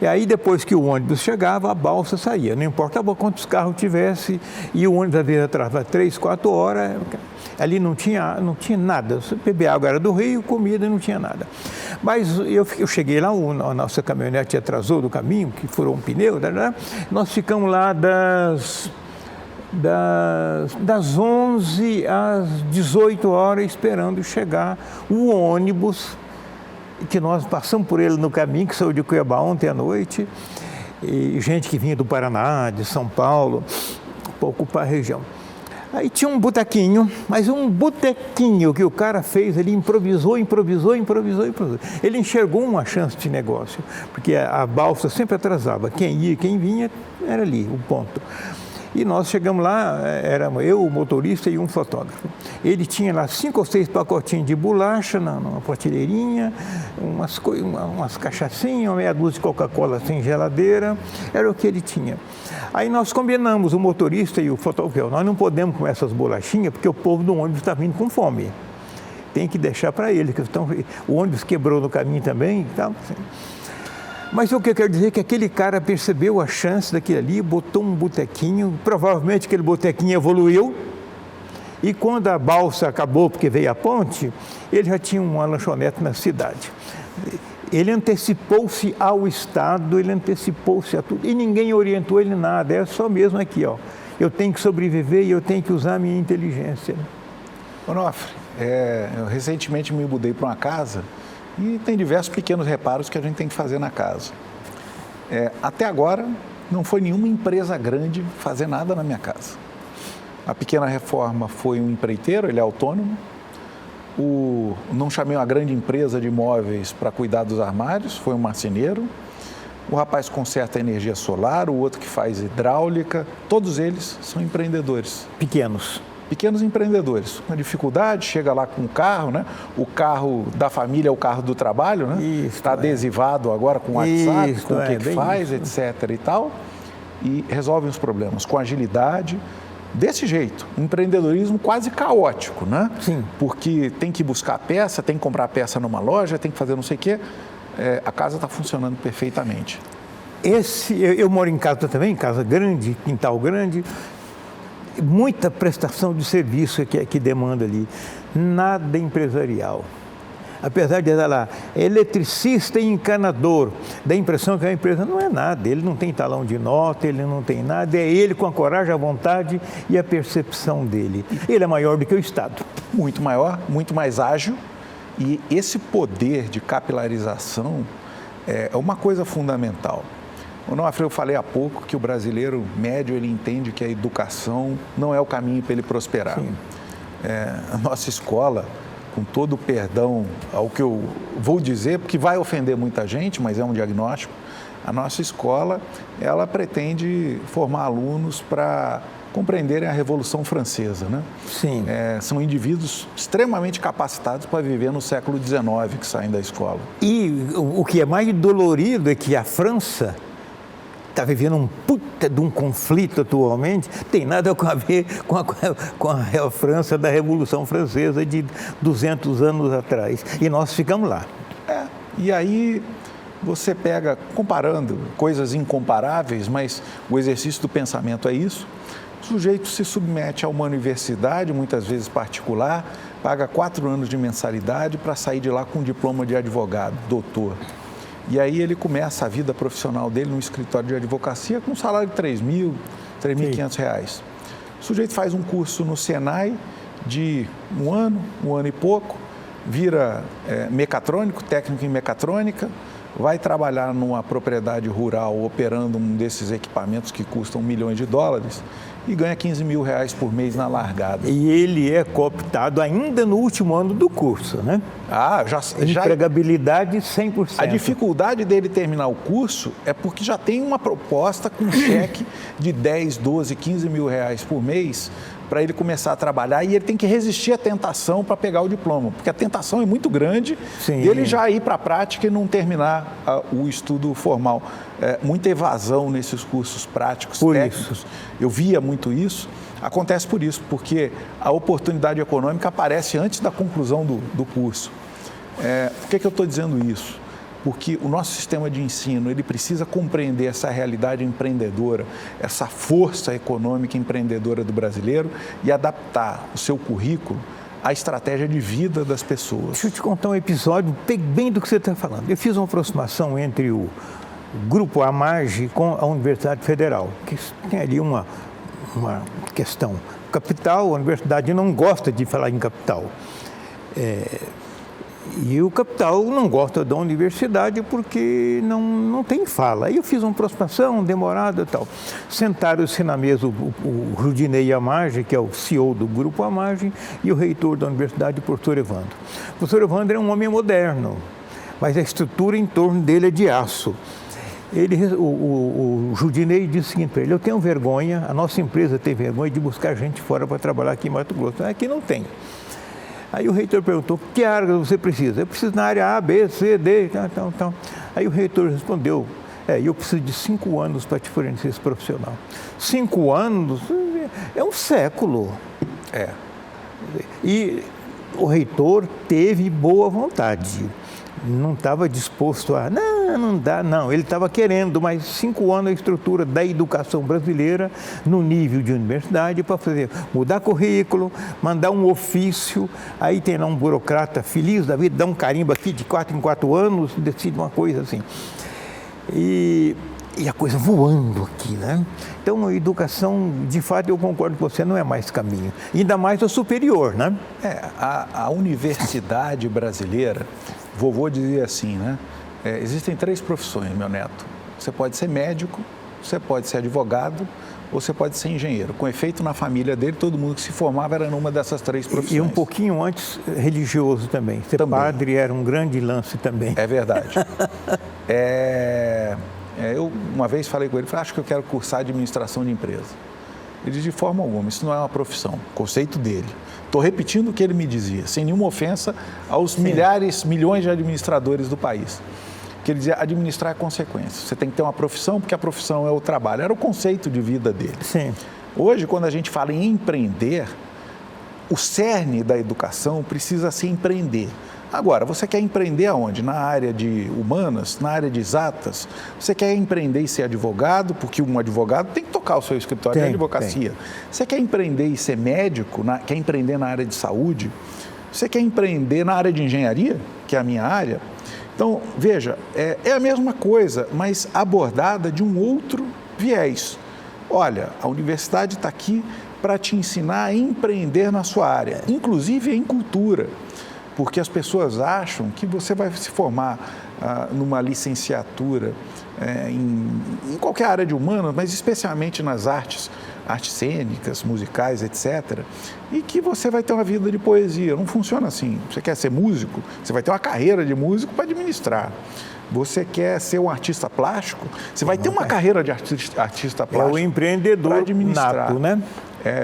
E aí, depois que o ônibus chegava, a balsa saía. Não importava quantos carros tivesse, e o ônibus, às vezes, atrasava 3, 4 horas. Ali não tinha nada. Beber água era do rio, comida não tinha nada. Mas eu cheguei lá, a nossa caminhonete atrasou do caminho, que furou um pneu, nós ficamos lá das 11 às 18 horas esperando chegar o ônibus, que nós passamos por ele no caminho, que saiu de Cuiabá ontem à noite, e gente que vinha do Paraná, de São Paulo, para ocupar a região. Aí tinha um botequinho, mas um botequinho que o cara fez, ele improvisou. Ele enxergou uma chance de negócio, porque a balsa sempre atrasava. Quem ia e quem vinha era ali, o ponto. E nós chegamos lá, era eu, o motorista e um fotógrafo. Ele tinha lá 5 ou 6 pacotinhos de bolacha numa prateleirinha, umas cachaçinhas, uma meia dúzia de Coca-Cola sem geladeira, era o que ele tinha. Aí nós combinamos, o motorista e o fotógrafo, nós não podemos comer essas bolachinhas porque o povo do ônibus está vindo com fome. Tem que deixar para eles, o ônibus quebrou no caminho também e tal. Mas o que eu quero dizer é que aquele cara percebeu a chance daquilo ali, botou um botequinho, provavelmente aquele botequinho evoluiu, e quando a balsa acabou, porque veio a ponte, ele já tinha uma lanchonete na cidade. Ele antecipou-se ao Estado, ele antecipou-se a tudo, e ninguém orientou ele nada, é só mesmo aqui, ó. Eu tenho que sobreviver e eu tenho que usar a minha inteligência. Onofre, eu recentemente me mudei para uma casa e tem diversos pequenos reparos que a gente tem que fazer na casa. Até agora, não foi nenhuma empresa grande fazer nada na minha casa. A pequena reforma foi um empreiteiro, ele é autônomo. Não chamei uma grande empresa de imóveis para cuidar dos armários, foi um marceneiro. O rapaz conserta a energia solar, o outro que faz hidráulica. Todos eles são empreendedores. Pequenos empreendedores. Uma dificuldade, chega lá com o carro, né? O carro da família é o carro do trabalho, né? Está adesivado agora com o WhatsApp, com o que faz, etc. e tal. E resolvem os problemas com agilidade. Desse jeito, um empreendedorismo quase caótico, né? Sim. Porque tem que buscar peça, tem que comprar peça numa loja, tem que fazer não sei o quê. A casa está funcionando perfeitamente. Eu moro em casa também, casa grande, quintal grande. Muita prestação de serviço que demanda ali, nada empresarial. Apesar de estar lá, eletricista e encanador, dá a impressão que a empresa não é nada, ele não tem talão de nota, ele não tem nada, é ele com a coragem, a vontade e a percepção dele. Ele é maior do que o Estado. Muito maior, muito mais ágil, e esse poder de capilarização é uma coisa fundamental. Onofre, eu falei há pouco que o brasileiro médio ele entende que a educação não é o caminho para ele prosperar. A nossa escola, com todo o perdão ao que eu vou dizer, porque vai ofender muita gente, mas é um diagnóstico, a nossa escola ela pretende formar alunos para compreenderem a Revolução Francesa, né? Sim. São indivíduos extremamente capacitados para viver no século XIX que saem da escola. E o que é mais dolorido é que a França está vivendo um puta de um conflito atualmente, tem nada a ver com a França da Revolução Francesa de 200 anos atrás. E nós ficamos lá. E aí você pega, comparando coisas incomparáveis, mas o exercício do pensamento é isso. O sujeito se submete a uma universidade, muitas vezes particular, paga 4 anos de mensalidade para sair de lá com um diploma de advogado, doutor. E aí ele começa a vida profissional dele no escritório de advocacia com um salário de R$3.000, R$3.500. O sujeito faz um curso no Senai de um ano e pouco, vira mecatrônico, técnico em mecatrônica, vai trabalhar numa propriedade rural operando um desses equipamentos que custam milhões de dólares e ganha R$15.000 por mês na largada. E ele é cooptado ainda no último ano do curso, né? Empregabilidade 100%. A dificuldade dele terminar o curso é porque já tem uma proposta com cheque de 10, 12, 15 mil reais por mês para ele começar a trabalhar e ele tem que resistir à tentação para pegar o diploma, porque a tentação é muito grande dele já ir para a prática e não terminar o estudo formal. Muita evasão nesses cursos práticos, técnicos. Eu via muito isso. Acontece por isso, porque a oportunidade econômica aparece antes da conclusão do curso. Por que eu estou dizendo isso? Porque o nosso sistema de ensino, ele precisa compreender essa realidade empreendedora, essa força econômica empreendedora do brasileiro e adaptar o seu currículo à estratégia de vida das pessoas. Deixa eu te contar um episódio bem do que você está falando. Eu fiz uma aproximação entre o Grupo AMAGE com a Universidade Federal, que tem ali uma questão. Capital, a universidade não gosta de falar em capital. E o capital não gosta da universidade porque não tem fala. Aí eu fiz uma aproximação demorada e tal. Sentaram-se na mesa o Rudinei Amage, que é o CEO do Grupo Amage, e o reitor da universidade, o professor Evandro. O professor Evandro é um homem moderno, mas a estrutura em torno dele é de aço. O Rudinei disse o seguinte para ele: eu tenho vergonha, a nossa empresa tem vergonha de buscar gente fora para trabalhar aqui em Mato Grosso. Aqui não tem. Aí o reitor perguntou: que área você precisa? Eu preciso na área A, B, C, D, tal. Aí o reitor respondeu: eu preciso de 5 anos para te fornecer esse profissional. 5 anos é um século. E o reitor teve boa vontade. Não estava disposto a, não dá, não. Ele estava querendo mais 5 anos a estrutura da educação brasileira no nível de universidade para mudar currículo, mandar um ofício, aí tem lá um burocrata feliz da vida, dá um carimbo aqui de 4 em 4 anos, decide uma coisa assim. E a coisa voando aqui, né? Então, a educação, de fato, eu concordo com você, não é mais caminho. Ainda mais a superior, né? A universidade brasileira, vovô dizia assim, né? Existem 3 profissões, meu neto. Você pode ser médico, você pode ser advogado ou você pode ser engenheiro. Com efeito, na família dele, todo mundo que se formava era numa dessas 3 profissões. E um pouquinho antes, religioso também. Ser padre era um grande lance também. É verdade. Eu uma vez falei com ele, acho que eu quero cursar administração de empresa. Ele disse: de forma alguma, isso não é uma profissão, conceito dele. Estou repetindo o que ele me dizia, sem nenhuma ofensa aos milhões de administradores do país. Que ele dizia: administrar é consequência. Você tem que ter uma profissão, porque a profissão é o trabalho. Era o conceito de vida dele. Sim. Hoje, quando a gente fala em empreender, o cerne da educação precisa ser empreender. Agora, você quer empreender aonde? Na área de humanas, na área de exatas? Você quer empreender e ser advogado, porque um advogado tem que tocar o seu escritório de advocacia. Você quer empreender e ser médico, quer empreender na área de saúde? Você quer empreender na área de engenharia, que é a minha área? Então, veja, é a mesma coisa, mas abordada de um outro viés. Olha, a universidade está aqui para te ensinar a empreender na sua área, inclusive em cultura. Porque as pessoas acham que você vai se formar numa licenciatura em qualquer área de humanas, mas especialmente nas artes cênicas, musicais, etc., e que você vai ter uma vida de poesia. Não funciona assim. Você quer ser músico, você vai ter uma carreira de músico para administrar. Você quer ser um artista plástico, você vai ter uma carreira de artista plástico. É o empreendedor nato, né?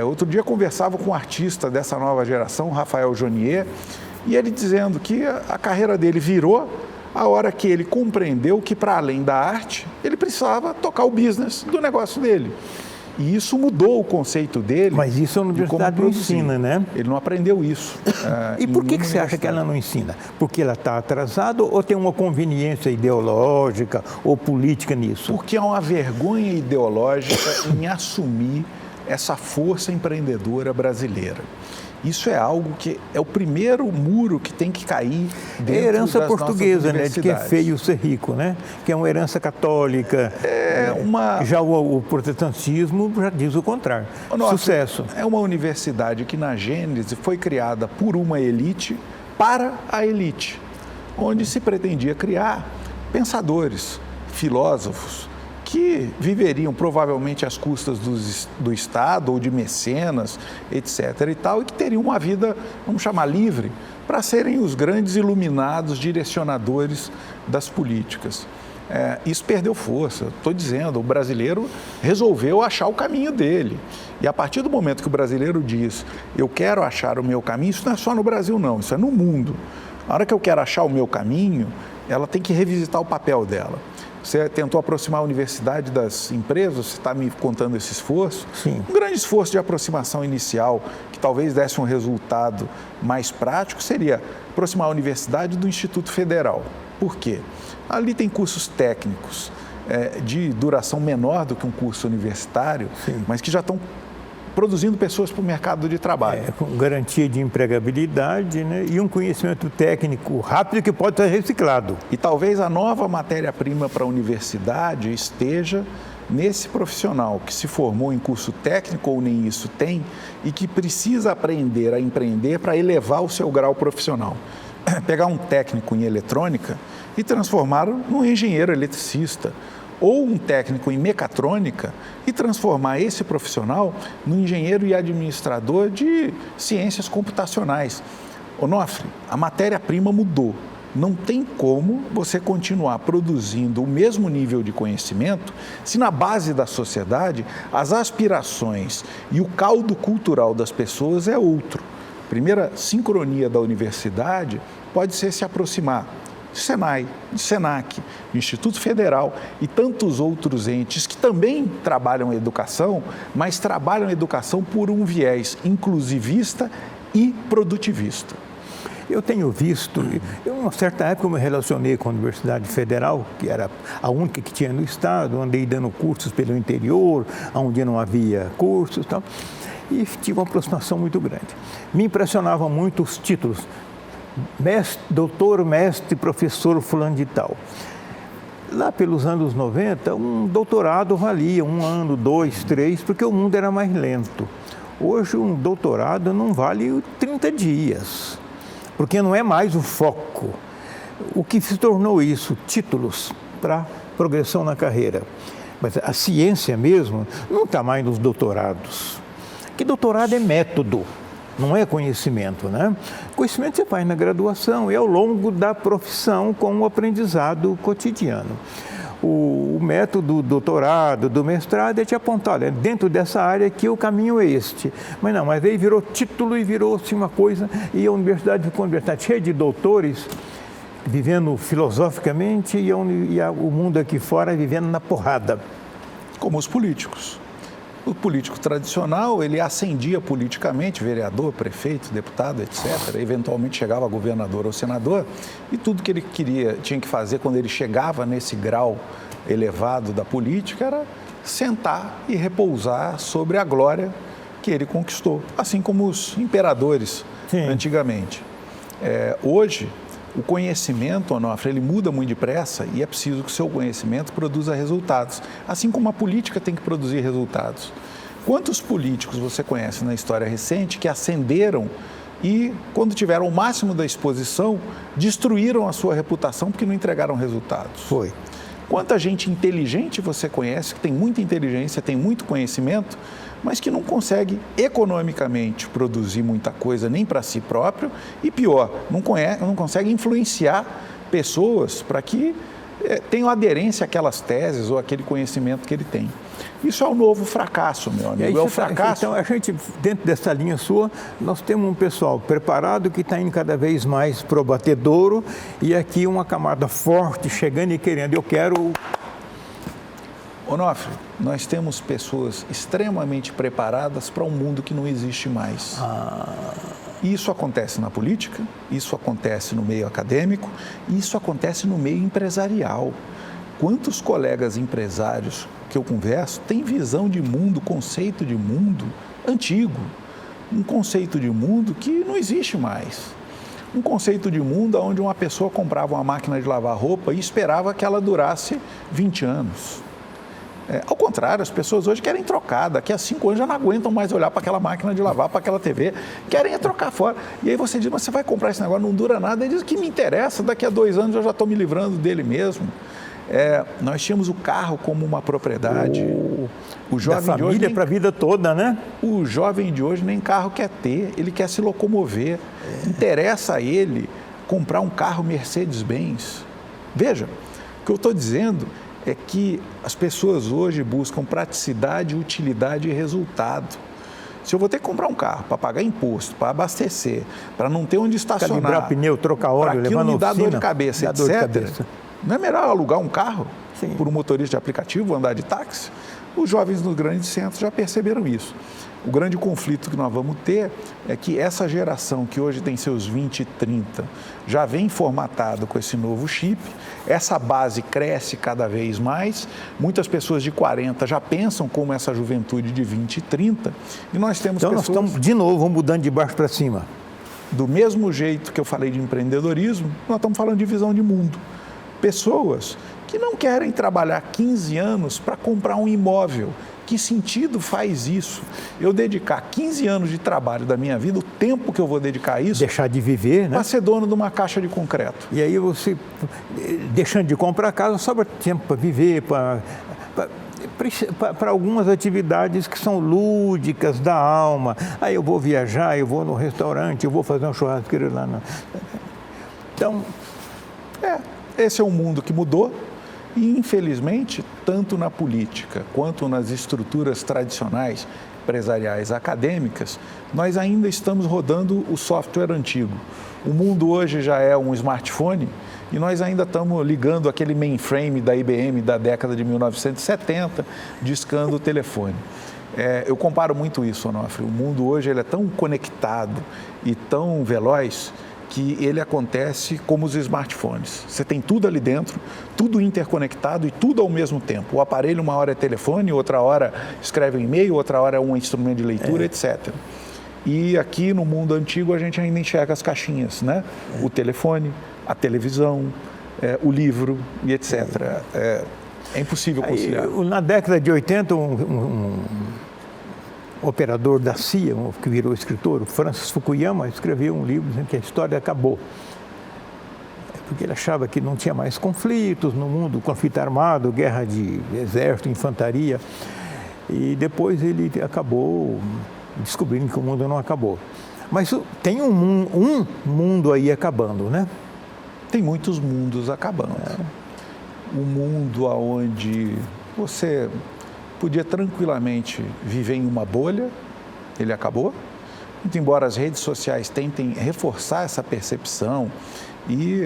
Outro dia eu conversava com um artista dessa nova geração, Rafael Jonier, e ele dizendo que a carreira dele virou a hora que ele compreendeu que, para além da arte, ele precisava tocar o business do negócio dele. E isso mudou o conceito dele. Mas isso a universidade não ensina, né? Ele não aprendeu isso. E por que você acha que ela não ensina? Porque ela está atrasada ou tem uma conveniência ideológica ou política nisso? Porque há uma vergonha ideológica em assumir essa força empreendedora brasileira. Isso é algo que é o primeiro muro que tem que cair dentro das nossas universidades. É a herança portuguesa, né, de que é feio ser rico, né? Que é uma herança católica. Já o protestantismo já diz o contrário. Sucesso. É uma universidade que, na gênese, foi criada por uma elite para a elite, onde se pretendia criar pensadores, filósofos, que viveriam provavelmente às custas do Estado ou de mecenas, etc. e tal, e que teriam uma vida, vamos chamar, livre, para serem os grandes iluminados, direcionadores das políticas. Isso perdeu força. Estou dizendo, o brasileiro resolveu achar o caminho dele. E a partir do momento que o brasileiro diz, eu quero achar o meu caminho, isso não é só no Brasil, não, isso é no mundo. A hora que eu quero achar o meu caminho, ela tem que revisitar o papel dela. Você tentou aproximar a universidade das empresas, você está me contando esse esforço. Sim. Um grande esforço de aproximação inicial, que talvez desse um resultado mais prático, seria aproximar a universidade do Instituto Federal. Por quê? Ali tem cursos técnicos de duração menor do que um curso universitário, sim, mas que já estão produzindo pessoas para o mercado de trabalho. Com garantia de empregabilidade, né? E um conhecimento técnico rápido que pode ser reciclado. E talvez a nova matéria-prima para a universidade esteja nesse profissional que se formou em curso técnico ou nem isso tem e que precisa aprender a empreender para elevar o seu grau profissional. Pegar um técnico em eletrônica e transformá-lo num engenheiro eletricista, ou um técnico em mecatrônica e transformar esse profissional no engenheiro e administrador de ciências computacionais. Onofre, a matéria-prima mudou. Não tem como você continuar produzindo o mesmo nível de conhecimento se na base da sociedade as aspirações e o caldo cultural das pessoas é outro. A primeira sincronia da universidade pode ser se aproximar de Senai, de Senac, do Instituto Federal e tantos outros entes que também trabalham a educação, mas trabalham a educação por um viés inclusivista e produtivista. Eu tenho visto, em uma certa época eu me relacionei com a Universidade Federal, que era a única que tinha no estado, andei dando cursos pelo interior, onde não havia cursos e tal, e tive uma aproximação muito grande. Me impressionavam muito os títulos. Doutor, mestre, professor fulano de tal. Lá pelos anos 90, um doutorado valia 1 ano, 2, 3, porque o mundo era mais lento. Hoje um doutorado não vale 30 dias, porque não é mais o foco. O que se tornou isso? Títulos para progressão na carreira. Mas a ciência mesmo não está mais nos doutorados. Que doutorado é método. Não é conhecimento, né? Conhecimento você faz na graduação e ao longo da profissão com o aprendizado cotidiano. O método do doutorado, do mestrado é te apontar, olha, dentro dessa área aqui o caminho é este. Mas não, mas aí virou título e virou-se uma coisa e a universidade ficou uma universidade cheia de doutores vivendo filosoficamente e o mundo aqui fora vivendo na porrada. Como os políticos. O político tradicional, ele ascendia politicamente, vereador, prefeito, deputado, etc. Eventualmente chegava a governador ou senador e tudo que ele tinha que fazer quando ele chegava nesse grau elevado da política era sentar e repousar sobre a glória que ele conquistou, assim como os imperadores antigamente. Hoje, o conhecimento, Onofre, ele muda muito depressa e é preciso que o seu conhecimento produza resultados, assim como a política tem que produzir resultados. Quantos políticos você conhece na história recente que ascenderam e, quando tiveram o máximo da exposição, destruíram a sua reputação porque não entregaram resultados. Foi. Quanta gente inteligente você conhece, que tem muita inteligência, tem muito conhecimento, mas que não consegue economicamente produzir muita coisa nem para si próprio e, pior, não consegue influenciar pessoas para que tenham aderência àquelas teses ou àquele conhecimento que ele tem. Isso é o novo fracasso, meu amigo, é o fracasso. Então, a gente, dentro dessa linha sua, nós temos um pessoal preparado que está indo cada vez mais para o abatedouro e aqui uma camada forte chegando e querendo, eu quero... Onofre, nós temos pessoas extremamente preparadas para um mundo que não existe mais. Isso acontece na política, isso acontece no meio acadêmico, isso acontece no meio empresarial. Quantos colegas empresários que eu converso têm visão de mundo, conceito de mundo antigo, um conceito de mundo que não existe mais. Um conceito de mundo onde uma pessoa comprava uma máquina de lavar roupa e esperava que ela durasse 20 anos. Ao contrário, as pessoas hoje querem trocar, daqui a 5 anos já não aguentam mais olhar para aquela máquina de lavar, para aquela TV, querem trocar fora. E aí você diz, mas você vai comprar esse negócio, não dura nada. Ele diz, que me interessa, daqui a 2 anos eu já estou me livrando dele mesmo. Nós tínhamos o carro como uma propriedade. O jovem da família para a vida toda, né? O jovem de hoje nem carro quer ter, ele quer se locomover. Interessa a ele comprar um carro Mercedes-Benz. Veja, o que eu estou dizendo é que as pessoas hoje buscam praticidade, utilidade e resultado. Se eu vou ter que comprar um carro para pagar imposto, para abastecer, para não ter onde estacionar, calibrar pneu, trocar óleo, levar na oficina, me dá dor de cabeça, etc. Não é melhor alugar um carro por um motorista de aplicativo, andar de táxi? Os jovens nos grandes centros já perceberam isso. O grande conflito que nós vamos ter é que essa geração que hoje tem seus 20 e 30 já vem formatada com esse novo chip, essa base cresce cada vez mais, muitas pessoas de 40 já pensam como essa juventude de 20 e 30 e nós temos pessoas... Então nós estamos, de novo, mudando de baixo para cima. Do mesmo jeito que eu falei de empreendedorismo, nós estamos falando de visão de mundo. Pessoas que não querem trabalhar 15 anos para comprar um imóvel. Que sentido faz isso? Eu dedicar 15 anos de trabalho da minha vida, o tempo que eu vou dedicar a isso... Deixar de viver, né? Para ser dono de uma caixa de concreto. E aí você, deixando de comprar casa, sobra tempo para viver, para algumas atividades que são lúdicas da alma. Aí eu vou viajar, eu vou no restaurante, eu vou fazer um churrasqueiro lá. Então... esse é um mundo que mudou. E, infelizmente, tanto na política quanto nas estruturas tradicionais, empresariais, acadêmicas, nós ainda estamos rodando o software antigo. O mundo hoje já é um smartphone e nós ainda estamos ligando aquele mainframe da IBM da década de 1970, discando o telefone. Eu comparo muito isso, Onofre. O mundo hoje ele é tão conectado e tão veloz que ele acontece como os smartphones. Você tem tudo ali dentro, tudo interconectado e tudo ao mesmo tempo. O aparelho uma hora é telefone, outra hora escreve um e-mail, outra hora é um instrumento de leitura, etc. E aqui no mundo antigo a gente ainda enxerga as caixinhas, né? O telefone, a televisão, o livro e etc. É impossível conciliar. Na década de 80, operador da CIA, que virou escritor, o Francis Fukuyama, escreveu um livro dizendo que a história acabou. Porque ele achava que não tinha mais conflitos no mundo, conflito armado, guerra de exército, infantaria. E depois ele acabou descobrindo que o mundo não acabou. Mas tem um mundo aí acabando, né? Tem muitos mundos acabando. Um mundo onde você podia tranquilamente viver em uma bolha, ele acabou. Muito embora as redes sociais tentem reforçar essa percepção e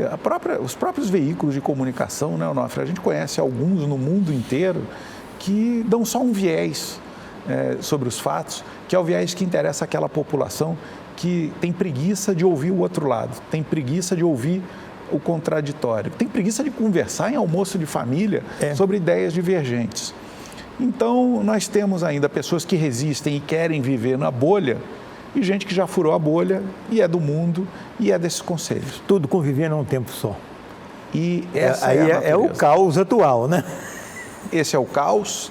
os próprios veículos de comunicação, né, Onofre? A gente conhece alguns no mundo inteiro que dão só um viés sobre os fatos, que é o viés que interessa àquela população que tem preguiça de ouvir o outro lado, tem preguiça de ouvir o contraditório, tem preguiça de conversar em almoço de família sobre ideias divergentes. Então, nós temos ainda pessoas que resistem e querem viver na bolha e gente que já furou a bolha e é do mundo e é desses conselhos. Tudo convivendo a um tempo só. E essa é o caos atual, né? Esse é o caos.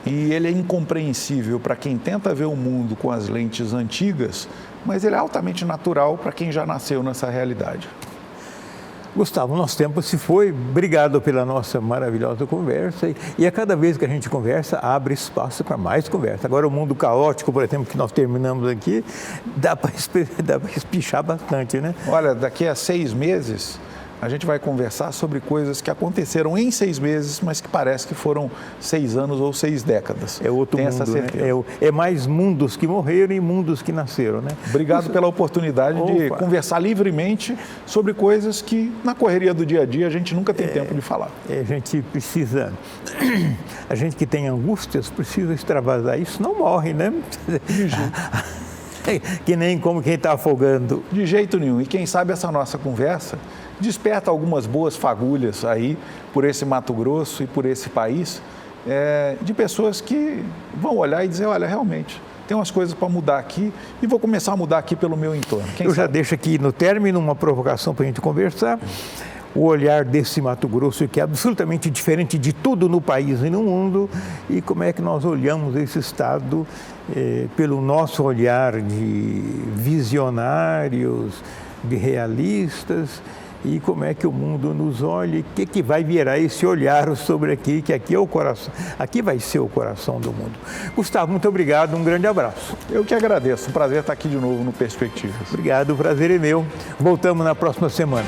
e ele é incompreensível para quem tenta ver o mundo com as lentes antigas, mas ele é altamente natural para quem já nasceu nessa realidade. Gustavo, nosso tempo se foi. Obrigado pela nossa maravilhosa conversa. E a cada vez que a gente conversa, abre espaço para mais conversa. Agora, o mundo caótico, por exemplo, que nós terminamos aqui, dá para espichar bastante, né? Olha, daqui a 6 meses, a gente vai conversar sobre coisas que aconteceram em 6 meses, mas que parece que foram 6 anos ou 6 décadas. É outro Tem mundo, essa certeza. Né? É mais mundos que morreram e mundos que nasceram, né? Obrigado pela oportunidade de conversar livremente sobre coisas que, na correria do dia a dia, a gente nunca tem tempo de falar. A gente precisa, a gente que tem angústias, precisa extravasar isso, não morre, né? Que nem como quem está afogando. De jeito nenhum. E quem sabe essa nossa conversa desperta algumas boas fagulhas aí por esse Mato Grosso e por esse país, de pessoas que vão olhar e dizer, olha, realmente, tem umas coisas para mudar aqui e vou começar a mudar aqui pelo meu entorno. Já deixo aqui no término uma provocação para a gente conversar. O olhar desse Mato Grosso, que é absolutamente diferente de tudo no país e no mundo, e como é que nós olhamos esse estado pelo nosso olhar de visionários, de realistas, e como é que o mundo nos olha, e o que vai virar esse olhar sobre aqui, que aqui é o coração, aqui vai ser o coração do mundo. Gustavo, muito obrigado, um grande abraço. Eu que agradeço, um prazer estar aqui de novo no Perspectivas. Obrigado, o prazer é meu. Voltamos na próxima semana.